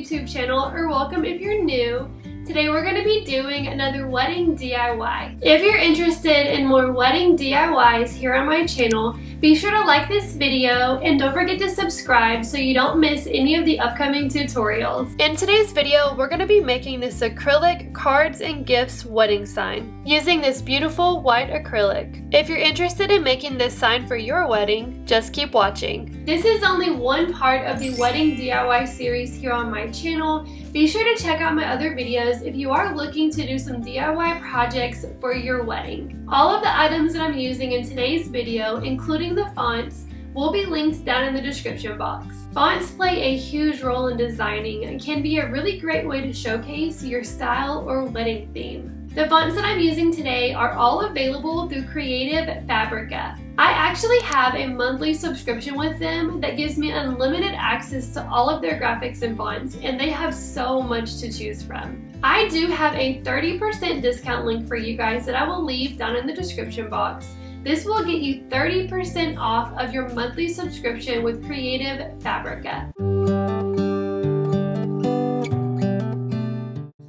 YouTube channel, or welcome if you're new. Today we're going to be doing another wedding DIY. If you're interested in more wedding DIYs here on my channel, be sure to like this video and don't forget to subscribe so you don't miss any of the upcoming tutorials. In today's video, we're going to be making this acrylic cards and gifts wedding sign using this beautiful white acrylic. If you're interested in making this sign for your wedding, just keep watching. This is only one part of the wedding DIY series here on my channel. Be sure to check out my other videos if you are looking to do some DIY projects for your wedding. All of the items that I'm using in today's video, including the fonts, will be linked down in the description box. Fonts play a huge role in designing and can be a really great way to showcase your style or wedding theme. The fonts that I'm using today are all available through Creative Fabrica. I actually have a monthly subscription with them that gives me unlimited access to all of their graphics and fonts, and they have so much to choose from. I do have a 30% discount link for you guys that I will leave down in the description box. This will get you 30% off of your monthly subscription with Creative Fabrica.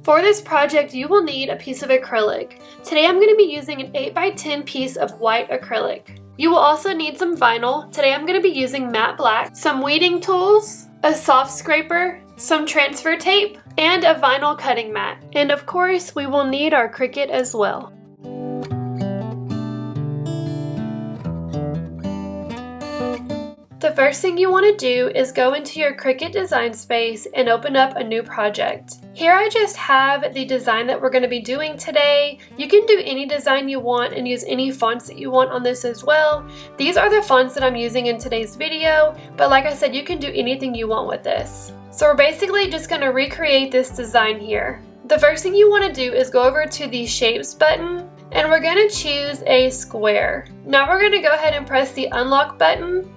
For this project, you will need a piece of acrylic. Today I'm going to be using an 8x10 piece of white acrylic. You will also need some vinyl. Today I'm going to be using matte black, some weeding tools, a soft scraper, some transfer tape, and a vinyl cutting mat. And of course, we will need our Cricut as well. The first thing you want to do is go into your Cricut design space and open up a new project. Here I just have the design that we're going to be doing today. You can do any design you want and use any fonts that you want on this as well. These are the fonts that I'm using in today's video, but like I said, you can do anything you want with this. So we're basically just going to recreate this design here. The first thing you want to do is go over to the Shapes button, and we're going to choose a square. Now we're going to go ahead and press the Unlock button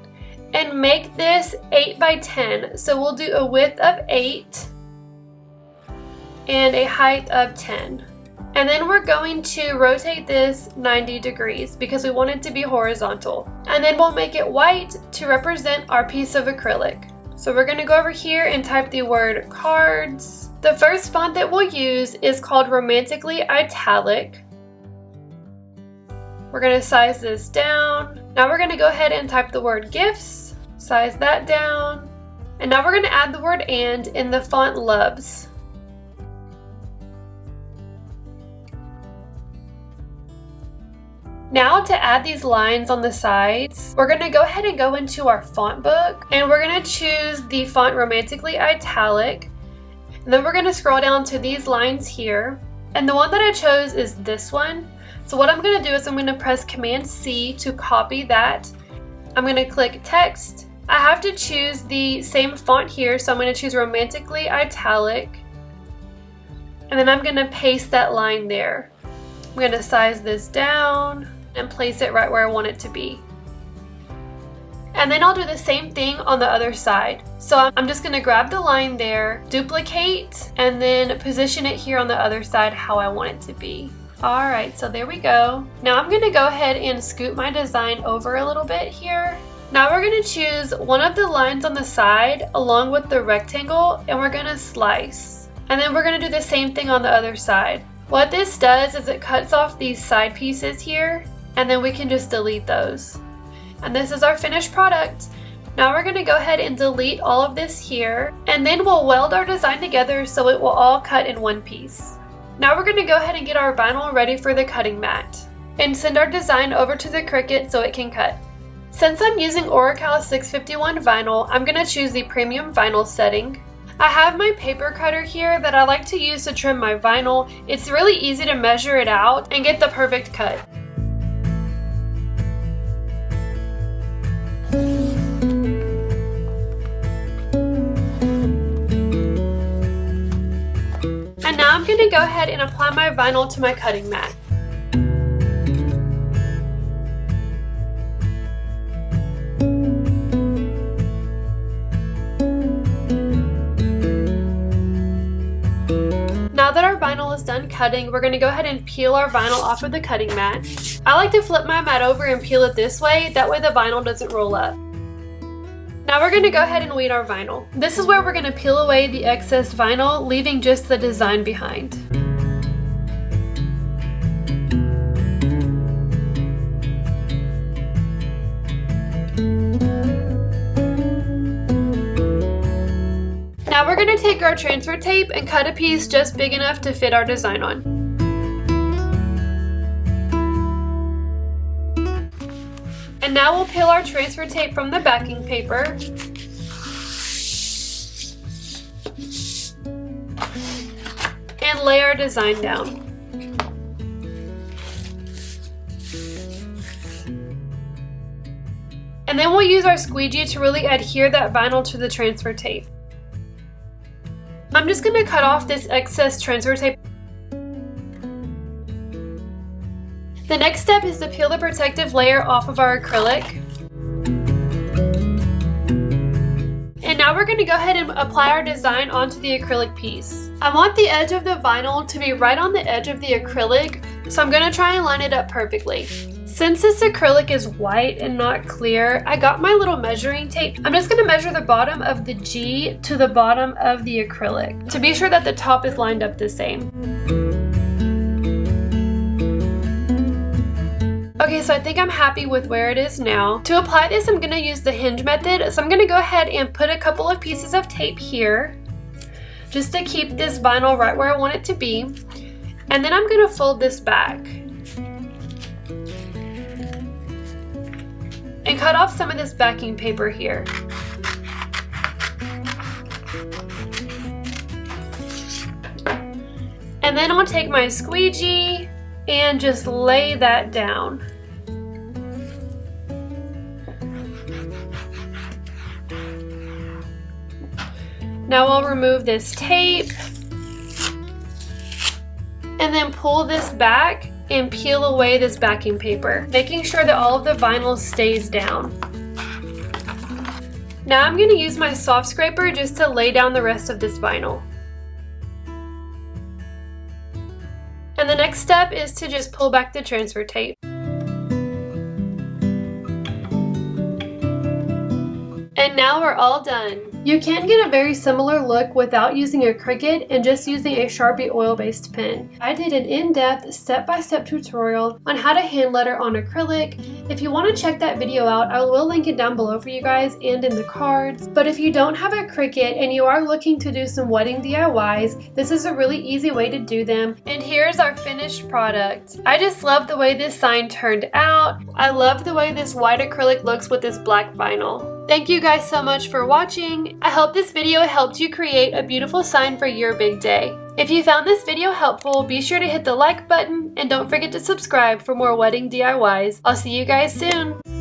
and make this 8x10. So we'll do a width of 8 and a height of 10. And then we're going to rotate this 90 degrees because we want it to be horizontal. And then we'll make it white to represent our piece of acrylic. So we're going to go over here and type the word cards. The first font that we'll use is called Romantically Italic. We're going to size this down. Now we're going to go ahead and type the word gifts, size that down. And now we're going to add the word and in the font Loves. Now to add these lines on the sides, we're going to go ahead and go into our font book, and we're going to choose the font Romantically Italic. And then we're going to scroll down to these lines here. And the one that I chose is this one. So what I'm going to do is I'm going to press Command C to copy that. I'm going to click Text. I have to choose the same font here, so I'm going to choose Romantically Italic. And then I'm going to paste that line there. I'm going to size this down and place it right where I want it to be. And then I'll do the same thing on the other side. So I'm just going to grab the line there, duplicate, and then position it here on the other side how I want it to be. Alright, so there we go. Now I'm going to go ahead and scoot my design over a little bit here. Now we're going to choose one of the lines on the side along with the rectangle, and we're going to slice. And then we're going to do the same thing on the other side. What this does is it cuts off these side pieces here, and then we can just delete those. And this is our finished product. Now we're going to go ahead and delete all of this here, and then we'll weld our design together so it will all cut in one piece. Now we're going to go ahead and get our vinyl ready for the cutting mat and send our design over to the Cricut so it can cut. Since I'm using Oracal 651 vinyl, I'm going to choose the premium vinyl setting. I have my paper cutter here that I like to use to trim my vinyl. It's really easy to measure it out and get the perfect cut. And now I'm going to go ahead and apply my vinyl to my cutting mat. Now that our vinyl is done cutting, we're going to go ahead and peel our vinyl off of the cutting mat. I like to flip my mat over and peel it this way, that way the vinyl doesn't roll up. Now Now we're going to go ahead and weed our vinyl. This is where we're going to peel away the excess vinyl, leaving just the design behind. Now we're going to take our transfer tape and cut a piece just big enough to fit our design on. And now we'll peel our transfer tape from the backing paper. And lay our design down. And then we'll use our squeegee to really adhere that vinyl to the transfer tape. I'm just going to cut off this excess transfer tape. The next step is to peel the protective layer off of our acrylic. And now we're going to go ahead and apply our design onto the acrylic piece. I want the edge of the vinyl to be right on the edge of the acrylic, so I'm going to try and line it up perfectly. Since this acrylic is white and not clear, I got my little measuring tape. I'm just going to measure the bottom of the G to the bottom of the acrylic to be sure that the top is lined up the same. Okay, so I think I'm happy with where it is now. To apply this, I'm going to use the hinge method. So I'm going to go ahead and put a couple of pieces of tape here just to keep this vinyl right where I want it to be. And then I'm going to fold this back and cut off some of this backing paper here. And then I'll take my squeegee and just lay that down. Now I'll remove this tape and then pull this back and peel away this backing paper, making sure that all of the vinyl stays down. Now I'm going to use my soft scraper just to lay down the rest of this vinyl. And the next step is to just pull back the transfer tape. And now we're all done. You can get a very similar look without using a Cricut and just using a Sharpie oil-based pen. I did an in-depth step-by-step tutorial on how to hand letter on acrylic. If you want to check that video out, I will link it down below for you guys and in the cards. But if you don't have a Cricut and you are looking to do some wedding DIYs, this is a really easy way to do them. And here's our finished product. I just love the way this sign turned out. I love the way this white acrylic looks with this black vinyl. Thank you guys so much for watching. I hope this video helped you create a beautiful sign for your big day. If you found this video helpful, be sure to hit the like button and don't forget to subscribe for more wedding DIYs. I'll see you guys soon.